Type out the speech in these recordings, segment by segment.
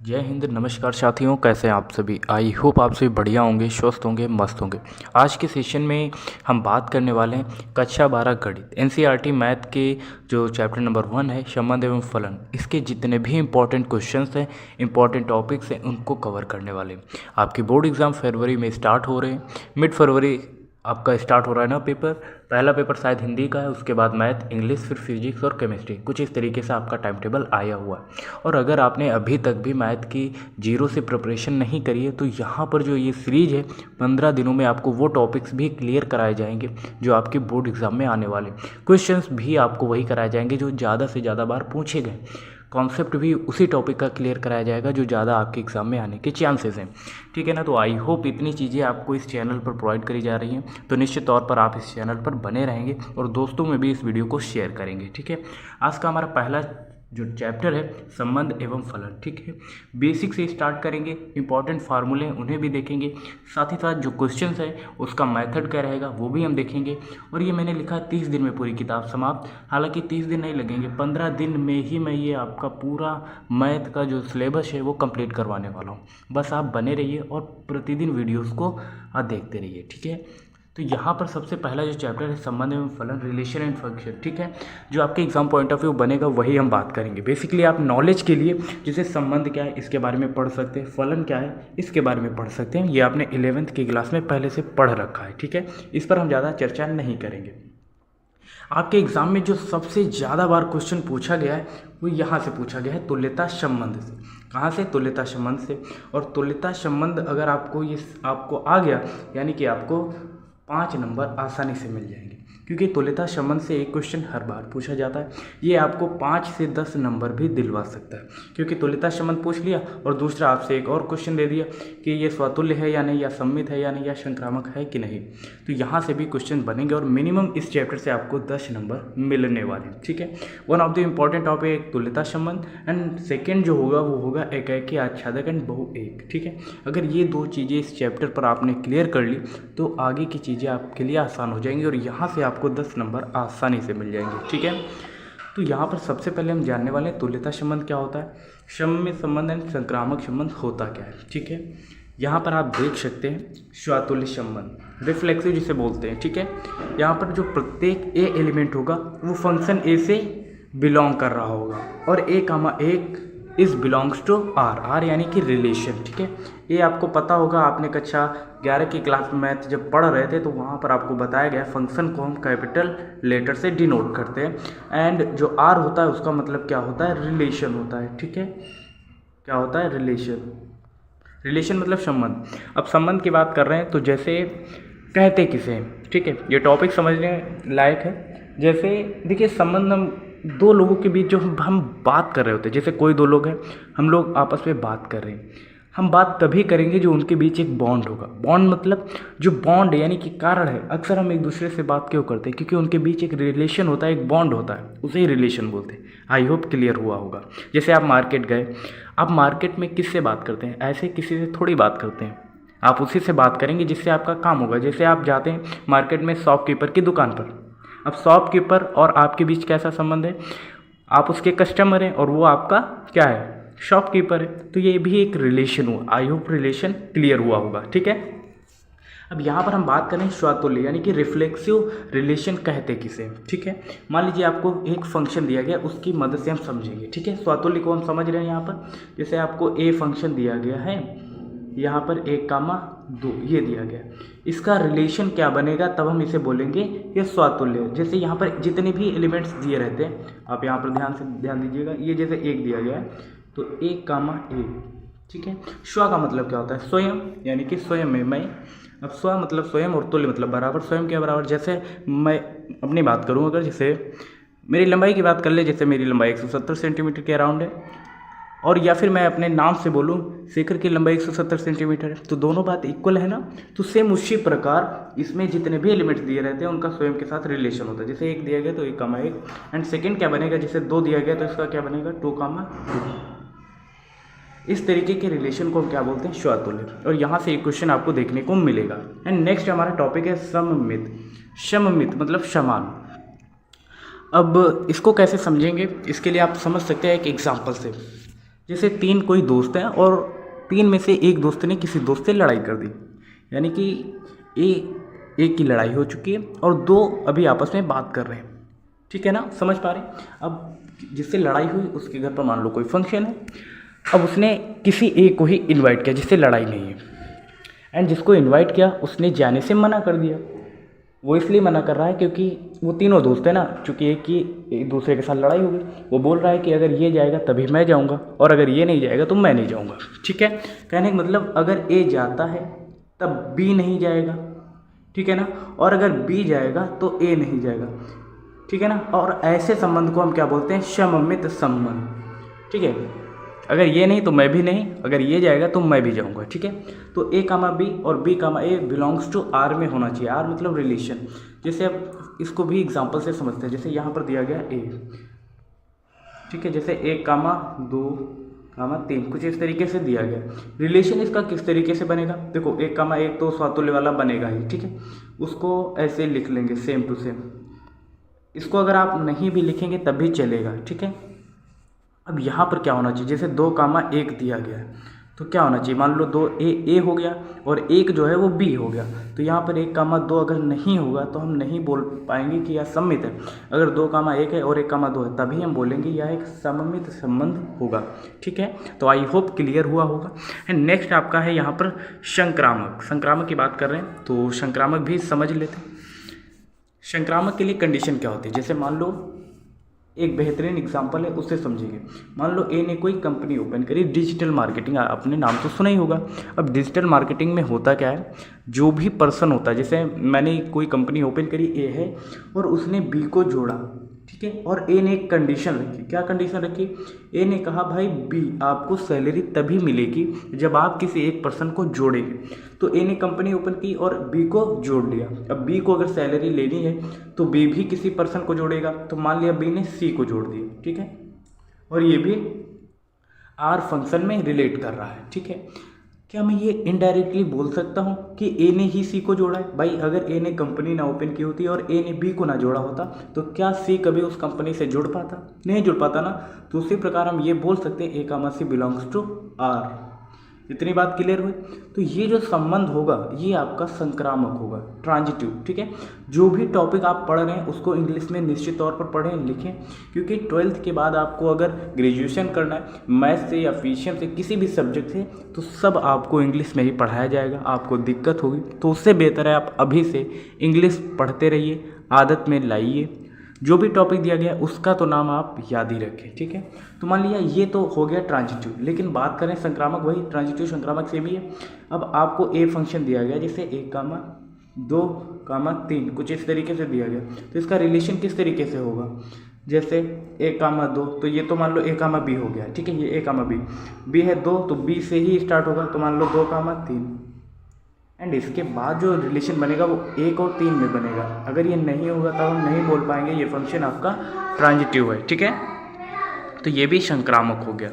जय हिंद। नमस्कार साथियों, कैसे हैं आप सभी। आई होप आप सभी बढ़िया होंगे, स्वस्थ होंगे, मस्त होंगे। आज के सेशन में हम बात करने वाले हैं कक्षा 12 गणित एनसीईआरटी मैथ के जो चैप्टर नंबर 1 है संबंध एवं फलन, इसके जितने भी इंपॉर्टेंट क्वेश्चंस हैं, इंपॉर्टेंट टॉपिक्स हैं, उनको कवर करने वाले हैं। आपके बोर्ड एग्ज़ाम फरवरी में स्टार्ट हो रहे हैं। मिड फरवरी आपका स्टार्ट हो रहा है ना पेपर। पहला पेपर शायद हिंदी का है, उसके बाद मैथ, इंग्लिश, फिर फिजिक्स और केमिस्ट्री। कुछ इस तरीके से आपका टाइम टेबल आया हुआ है। और अगर आपने अभी तक भी मैथ की जीरो से प्रिपरेशन नहीं करी है तो यहाँ पर जो ये सीरीज है 15 दिनों में आपको वो टॉपिक्स भी क्लियर कराए जाएंगे जो आपके बोर्ड एग्जाम में आने वाले। क्वेश्चंस भी आपको वही कराए जाएंगे जो ज़्यादा से ज़्यादा बार पूछे गए। कॉन्सेप्ट भी उसी टॉपिक का क्लियर कराया जाएगा जो ज़्यादा आपके एग्ज़ाम में आने के चांसेस हैं। ठीक है ना। तो आई होप इतनी चीज़ें आपको इस चैनल पर प्रोवाइड करी जा रही हैं, तो निश्चित तौर पर आप इस चैनल पर बने रहेंगे और दोस्तों में भी इस वीडियो को शेयर करेंगे। ठीक है। आज का हमारा पहला जो चैप्टर है संबंध एवं फलन। ठीक है। बेसिक से स्टार्ट करेंगे, इंपॉर्टेंट फार्मूले हैं उन्हें भी देखेंगे, साथ ही साथ जो क्वेश्चंस है उसका मेथड क्या रहेगा वो भी हम देखेंगे। और ये मैंने लिखा 30 दिन में पूरी किताब समाप्त। हालांकि 30 दिन नहीं लगेंगे, 15 दिन में ही मैं ये आपका पूरा मैथ का जो सिलेबस है वो कंप्लीट करवाने वाला हूँ। बस आप बने रहिए और प्रतिदिन वीडियोज़ को देखते रहिए। ठीक है। तो यहाँ पर सबसे पहला जो चैप्टर है संबंध एवं फलन, रिलेशन एंड फंक्शन। ठीक है। जो आपके एग्जाम पॉइंट ऑफ व्यू बनेगा वही हम बात करेंगे। बेसिकली आप नॉलेज के लिए जैसे संबंध क्या है इसके बारे में पढ़ सकते हैं, फलन क्या है इसके बारे में पढ़ सकते हैं। ये आपने 11th की क्लास में पहले से पढ़ रखा है। ठीक है। इस पर हम ज़्यादा चर्चा नहीं करेंगे। आपके एग्जाम में जो सबसे ज़्यादा बार क्वेश्चन पूछा गया है वो यहाँ से पूछा गया है, तुल्यता संबंध से। कहाँ से? तुल्यता संबंध से। और तुल्यता संबंध अगर आपको आ गया यानी कि आपको 5 नंबर आसानी से मिल जाएंगे, क्योंकि तुल्यता संबंध से एक क्वेश्चन हर बार पूछा जाता है। ये आपको 5 से 10 नंबर भी दिलवा सकता है, क्योंकि तुल्यता संबंध पूछ लिया और दूसरा आपसे एक और क्वेश्चन दे दिया कि ये स्वतुल्य है या नहीं, या सममित है या नहीं, या संक्रामक है कि नहीं। तो यहाँ से भी क्वेश्चन बनेंगे और मिनिमम इस चैप्टर से आपको 10 नंबर मिलने वाले। ठीक है। One of the important topic तुल्यता संबंध, एंड सेकेंड जो होगा वो होगा एकाएकी आच्छादक एंड बहुएक। ठीक है। अगर ये दो चीज़ें इस चैप्टर पर आपने क्लियर कर ली तो आगे की चीज़ें आपके लिए आसान हो जाएंगी और यहाँ से आपको 10 नंबर आसानी से मिल जाएंगे। ठीक है। तो यहाँ पर सबसे पहले हम जानने वाले हैं तुल्यता संबंध क्या होता है, सममित संबंध एंड संक्रामक संबंध होता क्या है। ठीक है। यहाँ पर आप देख सकते हैं स्वातुल्य संबंध, रिफ्लेक्सिव जिसे बोलते हैं। ठीक है। यहाँ पर जो प्रत्येक ए एलिमेंट होगा वो फंक्शन ए से बिलोंग कर रहा होगा और ए कामा एक is belongs to R, R यानी कि रिलेशन। ठीक है। ये आपको पता होगा, आपने कक्षा 11 की क्लास में मैथ जब पढ़ रहे थे तो वहाँ पर आपको बताया गया फंक्शन को हम कैपिटल लेटर से डिनोट करते हैं, एंड जो आर होता है उसका मतलब क्या होता है, रिलेशन होता है। ठीक है। क्या होता है? रिलेशन। रिलेशन मतलब संबंध। अब संबंध की बात कर रहे हैं तो जैसे कहते किसे हैं। ठीक है। ये टॉपिक समझने लायक है। जैसे देखिए, संबंध हम दो लोगों के बीच जो हम बात कर रहे होते हैं, जैसे कोई दो लोग हैं, हम लोग आपस में बात कर रहे हैं, हम बात तभी करेंगे जो उनके बीच एक बॉन्ड होगा। बॉन्ड मतलब जो बॉन्ड यानी कि कारण है। अक्सर हम एक दूसरे से बात क्यों करते हैं? क्योंकि उनके बीच एक रिलेशन होता है, एक बॉन्ड होता है, उसे ही रिलेशन बोलते हैं। आई होप क्लियर हुआ होगा। जैसे आप मार्केट गए, आप मार्केट में किससे बात करते हैं? ऐसे किसी से थोड़ी बात करते हैं, आप उसी से बात करेंगे जिससे आपका काम होगा। जैसे आप जाते हैं मार्केट में शॉपकीपर की दुकान पर, अब शॉपकीपर और आपके बीच कैसा संबंध है? आप उसके कस्टमर हैं और वो आपका क्या है, शॉपकीपर है। तो ये भी एक रिलेशन हुआ। आई होप रिलेशन क्लियर हुआ होगा। ठीक है। अब यहाँ पर हम बात करें स्वातुल्य यानी कि रिफ्लेक्सिव रिलेशन कहते किसे। ठीक है। मान लीजिए आपको एक फंक्शन दिया गया, उसकी मदद से हम समझेंगे। ठीक है। स्वातुल्य को हम समझ रहे हैं। यहाँ पर जैसे आपको ए फंक्शन दिया गया है, यहाँ पर 1 कामा 2 ये दिया गया, इसका रिलेशन क्या बनेगा, तब हम इसे बोलेंगे ये स्वातुल्य। जैसे यहाँ पर जितने भी एलिमेंट्स दिए रहते हैं, आप यहाँ पर ध्यान दीजिएगा। ये जैसे 1 दिया गया है तो 1 कामा 1। ठीक है। स्व का मतलब क्या होता है? स्वयं, यानी कि स्वयं में मैं। अब स्व मतलब स्वयं और तुल्य मतलब बराबर। स्वयं के बराबर। जैसे मैं अपनी बात करूँ, अगर जैसे मेरी लंबाई की बात कर ले, जैसे मेरी लंबाई 170 सेंटीमीटर के अराउंड है, और या फिर मैं अपने नाम से बोलूँ शेखर की लंबाई 170 सेंटीमीटर है, तो दोनों बात इक्वल है ना। तो सेम उसी प्रकार इसमें जितने भी एलिमेंट्स दिए रहते हैं उनका स्वयं के साथ रिलेशन होता है। जैसे 1 दिया गया तो 1 कामा 1, एंड सेकेंड क्या बनेगा, जैसे 2 दिया गया तो इसका क्या बनेगा, 2 कामा 2। इस तरीके के रिलेशन को हम क्या बोलते हैं, स्वातुल्य। और यहाँ से एक क्वेश्चन आपको देखने को मिलेगा। एंड नेक्स्ट हमारा टॉपिक है सममित। सममित मतलब समान। अब इसको कैसे समझेंगे, इसके लिए आप समझ सकते हैं एक एग्जाम्पल से। जैसे 3 कोई दोस्त हैं और 3 में से एक दोस्त ने किसी दोस्त से लड़ाई कर दी, यानी कि एक की लड़ाई हो चुकी है और 2 अभी आपस में बात कर रहे हैं, ठीक है ना, समझ पा रहे हैं। अब जिससे लड़ाई हुई उसके घर पर मान लो कोई फंक्शन है, अब उसने किसी एक को ही इनवाइट किया जिससे लड़ाई नहीं है, एंड जिसको इनवाइट किया उसने जाने से मना कर दिया। वो इसलिए मना कर रहा है क्योंकि वो तीनों दोस्त हैं ना, चूँकि एक दूसरे के साथ लड़ाई हो गई, वो बोल रहा है कि अगर ये जाएगा तभी मैं जाऊँगा और अगर ये नहीं जाएगा तो मैं नहीं जाऊँगा, ठीक है। कहने का मतलब अगर ए जाता है तब बी नहीं जाएगा, ठीक है ना, और अगर बी जाएगा तो ए नहीं जाएगा, ठीक है ना। और ऐसे संबंध को हम क्या बोलते हैं, सममित संबंध, ठीक है। अगर ये नहीं तो मैं भी नहीं, अगर ये जाएगा तो मैं भी जाऊंगा, ठीक है। तो ए कामा बी और B comma A belongs to R में होना चाहिए। आर मतलब रिलेशन। जैसे अब इसको भी एग्जांपल से समझते हैं, जैसे यहाँ पर दिया गया ए, ठीक है, जैसे 1 कामा 2 कामा 3 कुछ इस तरीके से दिया गया। रिलेशन इसका किस तरीके से बनेगा, देखो 1 कामा 1 तो स्वातुल्य वाला बनेगा ही, ठीक है, उसको ऐसे लिख लेंगे सेम टू सेम। इसको अगर आप नहीं भी लिखेंगे तब भी चलेगा, ठीक है। अब यहाँ पर क्या होना चाहिए, जैसे 2 कामा 1 दिया गया है तो क्या होना चाहिए, मान लो 2 ए हो गया और 1 जो है वो बी हो गया, तो यहाँ पर 1 कामा 2 अगर नहीं होगा तो हम नहीं बोल पाएंगे कि यह सममित है। अगर 2 कामा 1 है और 1 कामा 2 है तभी हम बोलेंगे यह एक सममित संबंध होगा, ठीक है। तो आई होप क्लियर हुआ होगा। एंड नेक्स्ट आपका है यहाँ पर संक्रामक। संक्रामक की बात कर रहे हैं तो संक्रामक भी समझ लेते हैं। संक्रामक के लिए कंडीशन क्या होती है, जैसे मान लो एक बेहतरीन एग्जांपल है, उससे समझेंगे। मान लो ए ने कोई कंपनी ओपन करी, डिजिटल मार्केटिंग, आपने नाम तो सुना ही होगा। अब डिजिटल मार्केटिंग में होता क्या है, जो भी पर्सन होता है, जैसे मैंने कोई कंपनी ओपन करी, ए है और उसने बी को जोड़ा, ठीक है, और ए ने एक कंडीशन रखी। क्या कंडीशन रखी, ए ने कहा भाई बी आपको सैलरी तभी मिलेगी जब आप किसी एक पर्सन को जोड़ेंगे। तो ए ने कंपनी ओपन की और बी को जोड़ लिया। अब बी को अगर सैलरी लेनी है तो बी भी किसी पर्सन को जोड़ेगा, तो मान लिया बी ने सी को जोड़ दिया, ठीक है, और ये भी आर फंक्शन में रिलेट कर रहा है, ठीक है। क्या मैं ये इनडायरेक्टली बोल सकता हूँ कि ए ने ही सी को जोड़ा है? भाई अगर ए ने कंपनी ना ओपन की होती और ए ने बी को ना जोड़ा होता तो क्या सी कभी उस कंपनी से जुड़ पाता? नहीं जुड़ पाता ना। तो उसी प्रकार हम ये बोल सकते हैं ए कामा सी बिलोंग्स टू आर। इतनी बात क्लियर हुई। तो ये जो संबंध होगा ये आपका संक्रामक होगा, ट्रांजिटिव, ठीक है। जो भी टॉपिक आप पढ़ रहे हैं उसको इंग्लिश में निश्चित तौर पर पढ़ें लिखें, क्योंकि 12th के बाद आपको अगर ग्रेजुएशन करना है मैथ से या फिजिक्स से किसी भी सब्जेक्ट से तो सब आपको इंग्लिश में ही पढ़ाया जाएगा, आपको दिक्कत होगी। तो उससे बेहतर है आप अभी से इंग्लिश पढ़ते रहिए, आदत में लाइए। जो भी टॉपिक दिया गया उसका तो नाम आप याद ही रखें, ठीक है। तो मान लिया ये तो हो गया ट्रांजिटिव, लेकिन बात करें संक्रामक, वही ट्रांजिटिव संक्रामक से भी है। अब आपको ए फंक्शन दिया गया, जैसे 1 कामा 2 कामा 3 कुछ इस तरीके से दिया गया, तो इसका रिलेशन किस तरीके से होगा, जैसे 1 कामा 2 तो ये तो मान लो ए कामा बी हो गया, ठीक है, ये ए कामा बी है 2 तो बी से ही स्टार्ट होगा, तो मान लो 2 कामा 3 एंड इसके बाद जो रिलेशन बनेगा वो 1 और 3 में बनेगा। अगर ये नहीं होगा तब हम नहीं बोल पाएंगे ये फंक्शन आपका ट्रांजिटिव है, ठीक है। तो ये भी संक्रामक हो गया।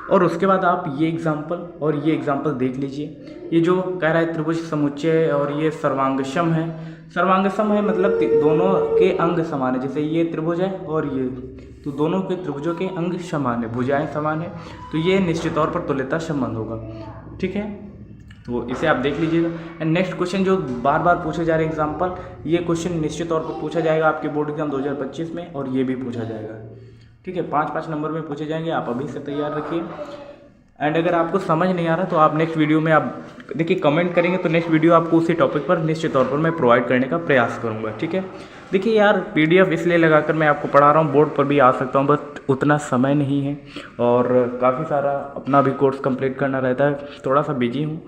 और उसके बाद आप ये एग्जाम्पल और ये एग्जाम्पल देख लीजिए। ये जो कह रहा है त्रिभुज समुच्चय और ये सर्वांगसम है। सर्वांगसम है मतलब दोनों के अंग समान है, जैसे ये त्रिभुज है और ये, तो दोनों के त्रिभुजों के अंग समान है, भुजाएं समान है, तो ये निश्चित तौर पर तुल्यता संबंध होगा, ठीक है। तो इसे आप देख लीजिएगा। एंड नेक्स्ट क्वेश्चन जो बार बार पूछे जा रहे एग्जाम्पल, ये क्वेश्चन निश्चित तौर पर पूछा जाएगा आपके बोर्ड एग्जाम 2025 में, और ये भी पूछा जाएगा, ठीक है। 5-5 नंबर में पूछे जाएंगे, आप अभी से तैयार रखिए। एंड अगर आपको समझ नहीं आ रहा तो आप नेक्स्ट वीडियो में आप देखिए कमेंट करेंगे तो नेक्स्ट वीडियो आपको उसी टॉपिक पर निश्चित तौर पर मैं प्रोवाइड करने का प्रयास करूँगा, ठीक है। देखिए यार PDF इसलिए लगाकर मैं आपको पढ़ा रहा हूँ, बोर्ड पर भी आ सकता हूँ, बट उतना समय नहीं है और काफ़ी सारा अपना भी कोर्स कंप्लीट करना रहता है, थोड़ा सा बिजी हूँ।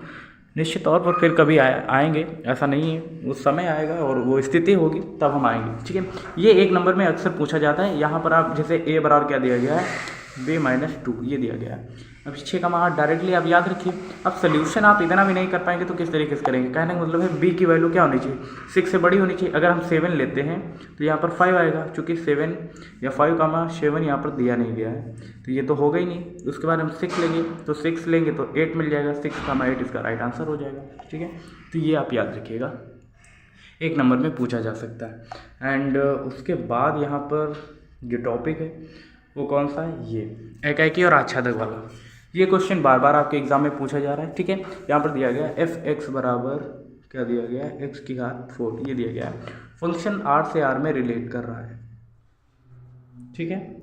निश्चित तौर पर फिर कभी आएंगे, ऐसा नहीं है, उस समय आएगा और वो स्थिति होगी तब हम आएंगे, ठीक है। ये 1 नंबर में अक्सर पूछा जाता है। यहाँ पर आप जैसे a बराबर क्या दिया गया है, b-2 ये दिया गया है। अब 6 का मान डायरेक्टली आप याद रखिए। अब सोल्यूशन आप इतना भी नहीं कर पाएंगे तो किस तरीके से करेंगे, कहने का मतलब है b की वैल्यू क्या होनी चाहिए, 6 से बड़ी होनी चाहिए। अगर हम 7 लेते हैं तो यहाँ पर 5 आएगा, चूँकि 7 या 5, 7 यहाँ पर दिया नहीं गया है तो ये तो होगा ही नहीं। उसके बाद हम 6 लेंगे तो 6 लेंगे तो 8 मिल जाएगा, 6, 8 इसका राइट आंसर हो जाएगा, ठीक है। तो ये आप याद रखिएगा, 1 नंबर में पूछा जा सकता है। एंड उसके बाद यहाँ पर जो टॉपिक है वो कौन सा है, ये एकाकी और आच्छादक वाला। ये क्वेश्चन बार बार आपके एग्जाम में पूछा जा रहा है, ठीक है। यहाँ पर दिया गया एफ एक्स बराबर क्या दिया गया है, एक्स की घात 4, ये दिया गया है। फंक्शन आर से आर में रिलेट कर रहा है, ठीक है।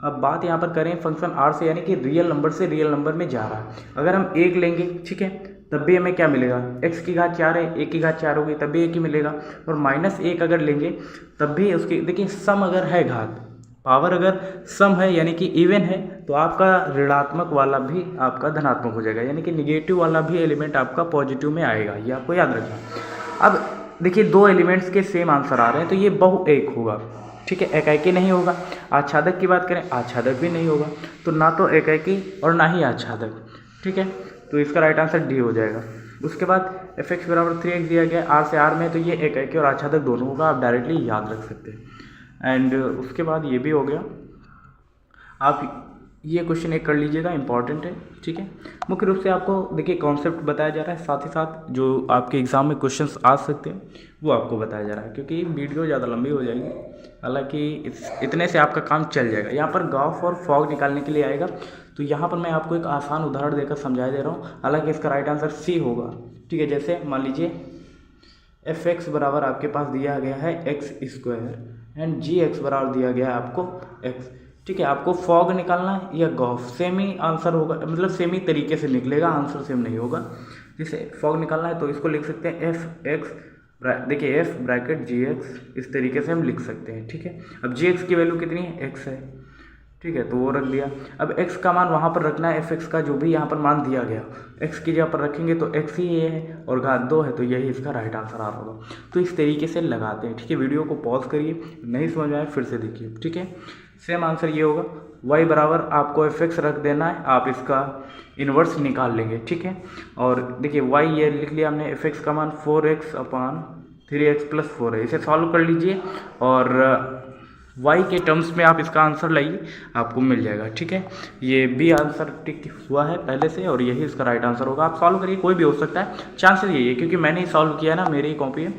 अब बात यहाँ पर करें फंक्शन आर से, यानी कि रियल नंबर से रियल नंबर में जा रहा है। अगर हम 1 लेंगे, ठीक है, तब भी हमें क्या मिलेगा, x की घात 4 है, 1 की घात 4 होगी तब भी 1 ही मिलेगा। और -1 अगर लेंगे तब भी उसकी, देखिए सम अगर है घात, पावर अगर सम है यानी कि इवन है, तो आपका ऋणात्मक वाला भी आपका धनात्मक हो जाएगा, यानी कि निगेटिव वाला भी एलिमेंट आपका पॉजिटिव में आएगा, ये आपको याद रखना। अब देखिए 2 एलिमेंट्स के सेम आंसर आ रहे हैं तो ये बहु एक होगा, ठीक है, एकाकी नहीं होगा। आच्छादक की बात करें, आच्छादक भी नहीं होगा, तो ना तो एकाकी और ना ही आच्छादक, ठीक है। तो इसका राइट आंसर डी हो जाएगा। उसके बाद एफ एक्स बराबर 3x दिया गया आर से आर में, तो ये एकाकी और आच्छादक दोनों होगा, आप डायरेक्टली याद रख सकते हैं। एंड उसके बाद ये भी हो गया। आप ये क्वेश्चन एक कर लीजिएगा, इंपॉर्टेंट है, ठीक है। मुख्य रूप से आपको देखिए कॉन्सेप्ट बताया जा रहा है, साथ ही साथ जो आपके एग्ज़ाम में क्वेश्चंस आ सकते हैं वो आपको बताया जा रहा है, क्योंकि वीडियो ज़्यादा लंबी हो जाएगी। हालांकि इतने से आपका काम चल जाएगा। यहाँ पर गॉफ और फॉग निकालने के लिए आएगा, तो यहाँ पर मैं आपको एक आसान उदाहरण देकर समझा दे रहा हूँ। हालांकि इसका राइट आंसर सी होगा, ठीक है। जैसे मान लीजिए एफ एक्स बराबर आपके पास दिया गया है x² एंड जी एक्स बराबर दिया गया है आपको x, ठीक है। आपको फॉग निकालना है या गॉफ, सेम ही आंसर होगा, मतलब सेम ही तरीके से निकलेगा, आंसर सेम नहीं होगा। जैसे फॉग निकालना है तो इसको लिख सकते हैं एफ एक्स, देखिए एफ ब्रैकेट जी एक्स, इस तरीके से हम लिख सकते हैं, ठीक है। अब जी एक्स की वैल्यू कितनी है, एक्स है, ठीक है, तो वो रख दिया। अब x का मान वहाँ पर रखना है, एफ एक्स का जो भी यहाँ पर मान दिया गया x की जगह पर रखेंगे तो x ही ये है और घात 2 है, तो यही इसका राइट आंसर आ रहा होगा। तो इस तरीके से लगाते हैं, ठीक है। वीडियो को पॉज करिए, नहीं समझ में आए फिर से देखिए, ठीक है। सेम आंसर ये होगा, y बराबर आपको एफ एक्स रख देना है, आप इसका इन्वर्स निकाल लेंगे, ठीक है। और देखिए y ये लिख लिया हमने, एफ एक्स का मान 4x/3x+4 है, इसे सॉल्व कर लीजिए और y के टर्म्स में आप इसका आंसर लाइए, आपको मिल जाएगा, ठीक है। ये भी आंसर टिक हुआ है पहले से और यही इसका राइट आंसर होगा। आप सॉल्व करिए, कोई भी हो सकता है, चांसेस यही है क्योंकि मैंने ही सॉल्व किया है ना, मेरी ही कॉपी है,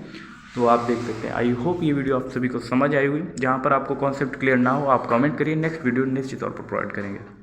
तो आप देख सकते हैं। आई होप ये वीडियो आप सभी को समझ आई हुई। जहाँ पर आपको कॉन्सेप्ट क्लियर ना हो आप कमेंट करिए, नेक्स्ट वीडियो निश्चित तौर पर प्रोवाइड करेंगे।